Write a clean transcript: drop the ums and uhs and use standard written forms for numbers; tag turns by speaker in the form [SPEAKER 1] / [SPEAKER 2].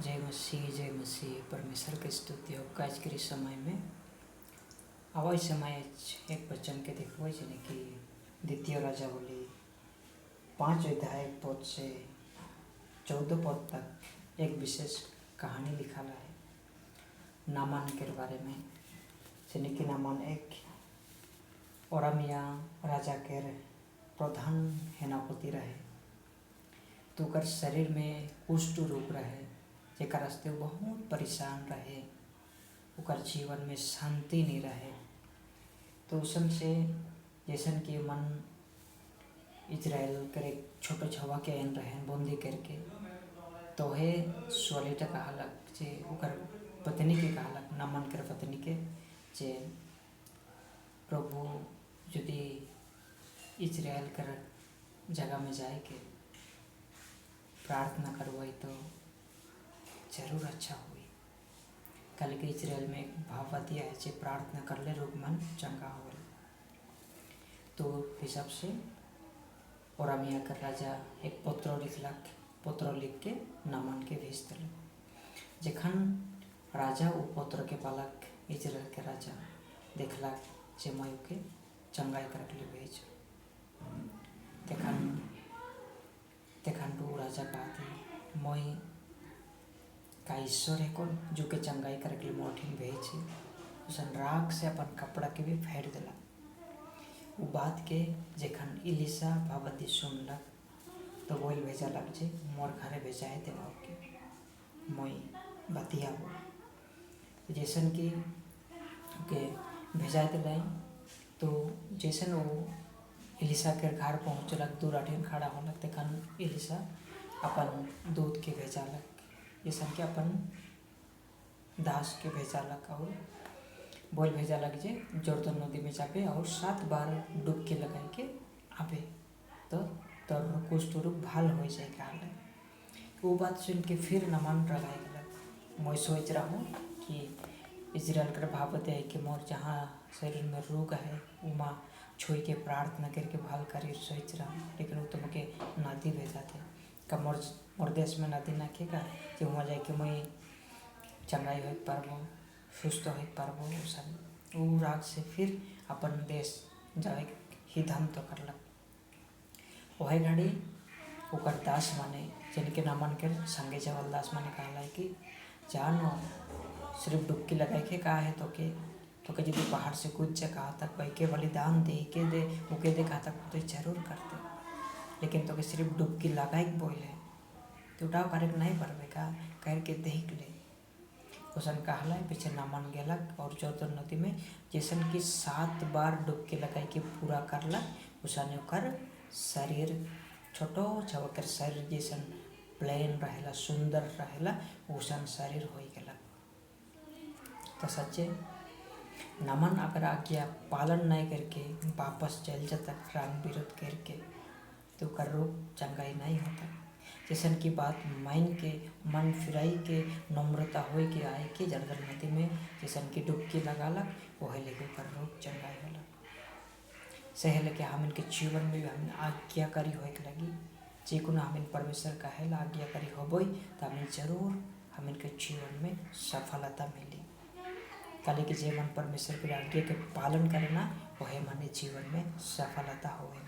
[SPEAKER 1] जय मसीह परमेश्वर के स्तुति हो। आज के समय में आवाज समय एक वचन के देखो जिन्हें कि द्वितीय राजा बोली 5 अध्याय पद से 14 पद तक एक विशेष कहानी लिखा है नामान के बारे में। जिन्हें कि नामान एक ओरामिया राजा के प्रधान सेनापति रहे, तो कर शरीर में कुष्ठ रोग रहे, जेकर रास्ते बहुत परेशान रहे, उकर जीवन में शांति नहीं रहे। तो उसन से जैसन कि मन इजराइल करे छोटे छवा के एन रहे बंदी करके, तो है सोलेटा कहलक जे उकर पत्नी के कहलक नामान कर पत्नी के जे प्रभु यदि इजराइल कर जगह में जाए के प्रार्थना करवाई तो जरूर अच्छा हुई। कल के इजराइल में एक भाववती है जे प्रार्थना कर ले रोग मन चंगा हो। तो हिसाब से ओरामिया का राजा एक पत्र लिखलक, पत्र लिख के नामान के भेज दिलक। जखन राजा वो पत्र के पालक इजराइल के राजा देखलक जे मैं के चंगाई कर लिए भेज देखन तो राजा कहते मैं का ईश्वर है कौन जो के चंगाई करे के लिए मोठिन भेजे। उसन राग से अपन कपड़ा के भी फेर दिला। वो बात के जखन इलिशा भगवती सुनलक तो बोल भेजा लग जे मोर घरे भेजाए देवा के मैं बतिया हो। जैसन कि के भेजाए दिलाई तो जैसन वो इलिशा के घर पहुँचलक, दूर अठिन खड़ा होलक, तखन इलिशा अपन दूध के भेजालक, जैसन कि अपन दास के भेजालक और बोल भेजालक जे जर्दन नदी में जाबे और 7 बार डुबकी लगाई के आबे तो तोर कुष्ठ रोग भाल हो जाए कहले। वो बात सुन के फिर नामान रगाई गलक। मैं सोच रहा हूँ कि इजराइल कर भावते है कि मोर जहाँ शरीर में रोग है उमा छोई के प्रार्थना करके भाल करी सोच रहा हूँ, लेकिन वो तो मुझे नदी भेजा थे का मोर देश में नदी ना खेगा कि वहाँ जाके मैं चंगाई हो पारबो, सुस्त हो पारबो। वो राग से फिर अपन देश जाए ही धम तो करलक। वही घड़ी ओकर दास माने जिनके नामन के संगे जवल दास माने कहला कि जानो सिर्फ डुबकी लगाए के कहा है तो के यदि पहाड़ से कूद जा कहा तक भाई के बलिदान दे के दे उके दे कहा तक तो जरूर करते, लेकिन तो के सिर्फ डुबकी लगाई बोले तो उठाव करे नहीं पड़बे का कह के देख ले। उसन कहला पीछे नामान गेलक और जर्दन नदी में जैसन कि 7 बार डुबकी लगाई के पूरा करलक। उसन ओकर शरीर छोटो छवकर शरीर जैसन प्लेन रहेला, सुंदर रहेला, उसन शरीर हो गेलक। तो सच्चे नामान अगर आज्ञा पालन नहीं करके वापस चल जाता राग विरोध करके तो कर रोग चंगाई नहीं होता। जैसन की बात मन फिराई के नम्रता हो के आए के जर्दन नदी में जैसन की डुबकी लगालक वह लेके कर रोग चंगाई होला। सहे लेके हम इनके जीवन में भी हम आज्ञाकारी हो लगी जे को हम परमेश्वर कहेला आज्ञाकारी होबई तो हमें जरूर हम इनके जीवन में सफलता मिली। काले के जीवन परमेश्वर की आज्ञा के पालन करना वह माने जीवन में सफलता होए।